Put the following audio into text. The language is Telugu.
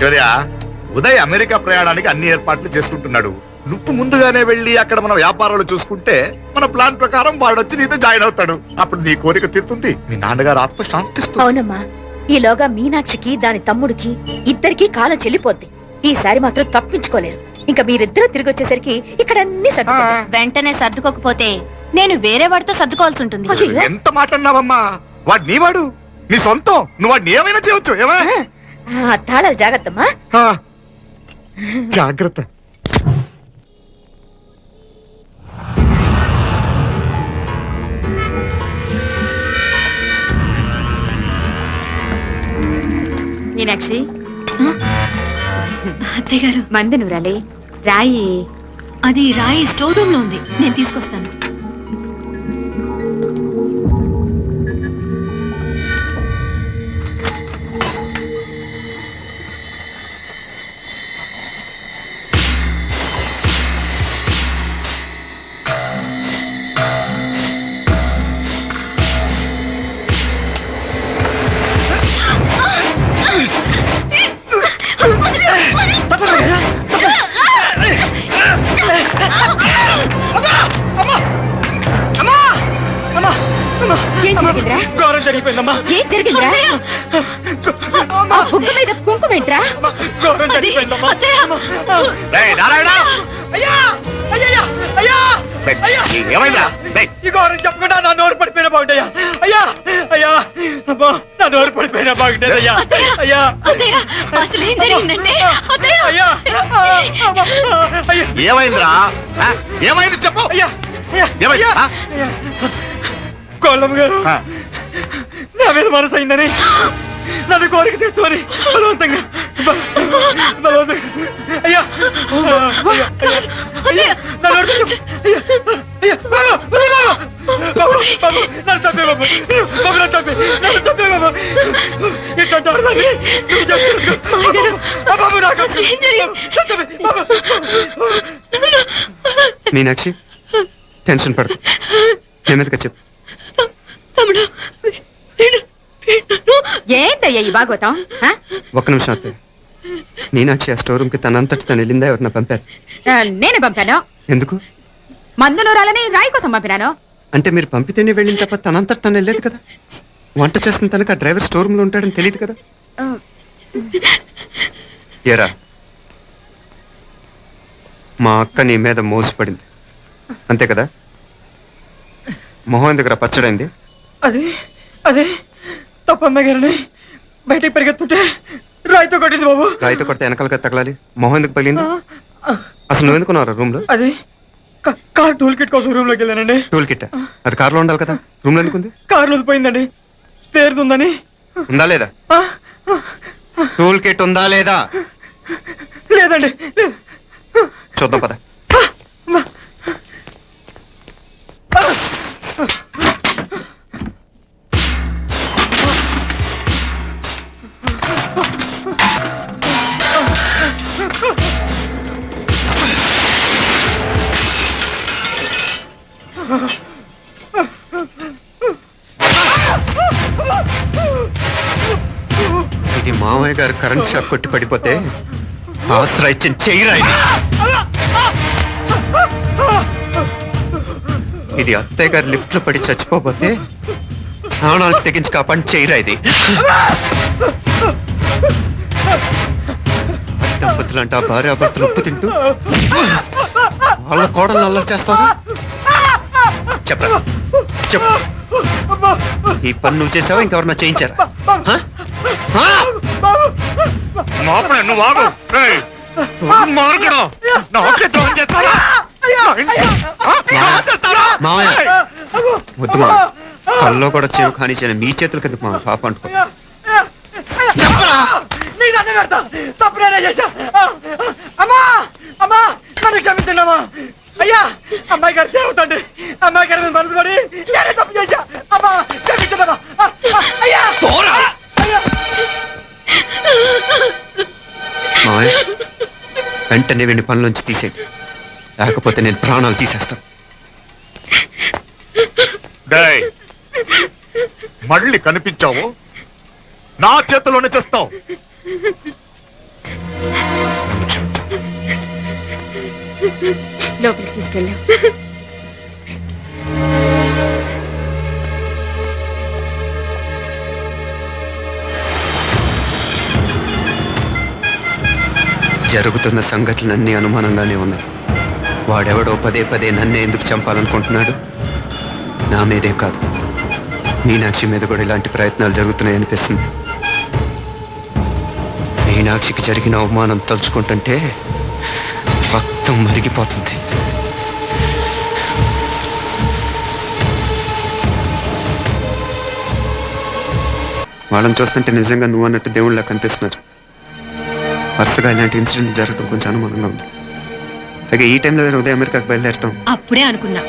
ఐశ్వర్య, ఉదయ్ అమెరికా ప్రయాణానికి అన్ని ఏర్పాట్లు చేసుకుంటున్నాడు. నువ్వు ముందుగానే వెళ్ళి అక్కడ మన వ్యాపారాలు చూసుకుంటే మన ప్లాన్ ప్రకారం వాడొచ్చి నీతో జాయిన్ అవుతాడు. అప్పుడు నీ కోరిక తీరుతుంది, మీ నాన్నగారు ఆత్మ శాంతిస్తుంది. అవునమ్మా, ఈలోగా మీనాక్షికి దాని తమ్ముడికి ఇద్దరికి కాలం చెల్లిపోద్ది. ఈసారి మాత్రం తప్పించుకోలేరు. ఇంకా మీరిద్దరూ తిరిగి వచ్చేసరికి ఇక్కడ అన్ని వెంటనే సర్దుకోకపోతే నేను వేరే వాడితో సర్దుకోవాల్సి ఉంటుంది. ఎంత మాట అన్నావమ్మా? వాడు నీ వాడు, నీ సొంతం. నువ్వు వాడిని ఏమైనా చేయవచ్చు. తాళాలు జాగ్రత్తమ్మా. జాగ్రత్త. మీనాక్షి, అత్తయ్య గారు, మంది నూరాలి. రాయి అది రాయి స్టోర్ రూమ్ లో ఉంది, నేను తీసుకొస్తాను. ఏం జరిగిందిరా? ఘోరం జరిగిపోయిందమ్మా. ఏం జరిగిందిరా? ఆ బుగ్గ మీద కుంకుమేంట్రా? ఘోరం జరిగిపోయిందమ్మా. ఈ ఘోరం చెప్పకుండా నా నోరు పడిపోయినా బాగుంటాయా? అయ్యా అయ్యా, అమ్మా, నా నోరు పడిపోయినా బాగుంటేది. అయ్యా అయ్యా, అసలు ఏం జరిగిందంటే అయ్యా, ఏమైందిరా? ఏమైంది చెప్పు. అయ్యా అయ్యా, కోళ్ళమ్మ గారు నా మీద మనసు అయిందని నన్ను కోరిక తెచ్చుకొని బలవంతంగా అయ్యా నన్ను చంపే బాబు, నన్ను చంపే బాబు. బాబు నాకు మీనాక్షి, టెన్షన్ పడదు. నెమ్మదిగా చెప్పు. తమ్ముడు, ఏంటయ్యా ఈ భాగవతం? ఒక్క నిమిషం అత్తయ్య. మీనాక్షి ఆ స్టోర్ రూమ్ కి తనంతటి తను వెళ్ళిందా? ఎవరన్నా పంపారు? నేనే పంపాను. ఎందుకు? మందు నూరాలని రాయి కోసం పంపినాను. అంటే మీరు పంపితేనే వెళ్ళిన తప్ప తనంతటి తను వెళ్ళలేదు కదా. వంట చేస్తున్న తనకు ఆ డ్రైవర్ స్టోర్ రూమ్ లో ఉంటాడని తెలియదు కదా. ఏరా, మా అక్క నీ మీద మోసపడింది అంతే కదా? మొహం దగ్గర పచ్చడైంది. అదే అదే తప్పమ్మ గారిని బయటికి పరిగెత్తుంటే రాయితో కొట్టింది బాబు. రాయితో కొడితే వెనకాలగా తగలాలి. మొహం ఎందుకు పగిలింది? అసలు నువ్వు ఎందుకున్నావు రూమ్ లో? అది కార్ టూల్ కిట్ కోసం రూమ్ లోకి వెళ్ళానండి. టూల్ కిట్ అది కార్లో ఉండాలి కదా, రూమ్ లో ఎందుకుంది? కారులో పోయిందండి, స్పేర్ ఉందని. ఉందా లేదా? టూల్ కిట్ ఉందా లేదా? లేదండి. చూద్దాం పద. ఇది మామయ్య గారు కరెంట్ షాక్ కొట్టి పడిపోతే ఆశ్రయించిన చెయ్యరా ఇది. ఇది అత్తయ్య గారు లిఫ్ట్ లో పడి చచ్చిపోతే ప్రాణాలు తెగించి కాపాడి చెయ్యరా ఇది. దంపతులంట భార్యాభర్తలు ఉప్పు తింటూ వాళ్ళ కోడలు అల్లరి చేస్తారా? చెప్పరా చెప్పు. ఈ పని నువ్వు చేసావా, ఇంకెవరన్నా చేయించారా? నువ్వు ఆగు. మామయ్య వద్దు మా, కల్లో కూడా చెవు కానిచ్చిన మీ చేతులు కింద మా పాప అంటుకో. క్షమించండి అయ్యా. అమ్మాయి గారు దేవుతండి, అమ్మాయి గారి మీద మనసు పడి నేనే తప్పు చేశా. అమ్మా క్షమించండి అయ్యా. మామయ్య వెంటనే వీడిని పనులోంచి తీసేయండి, లేకపోతే నేను ప్రాణాలు తీసేస్తాను. మళ్ళీ కనిపించావు నా చేతిలోనే చేస్తావు. నన్ను క్షమించు. లోపలికి తీసుకెళ్ళాం. జరుగుతున్న సంఘటనలన్నీ అనుమానంగానే ఉన్నాయి. వాడెవడో పదే పదే నన్నే ఎందుకు చంపాలనుకుంటున్నాడు? నా మీదే కాదు, మీనాక్షి మీద కూడా ఇలాంటి ప్రయత్నాలు జరుగుతున్నాయనిపిస్తుంది. మీనాక్షికి జరిగిన అవమానం తలుచుకుంటుంటే రక్తం మరిగిపోతుంది. వాళ్ళని చూస్తుంటే నిజంగా నువ్వు అన్నట్టు దేవుళ్ళ కనిపిస్తున్నారు. వరుసగా ఇలాంటి ఇన్సిడెంట్ జరగడం కొంచెం అనుమానంగా ఉంది. అలాగే ఈ టైంలో ఉదయం అమెరికాకు బయలుదేరటం అప్పుడే అనుకున్నా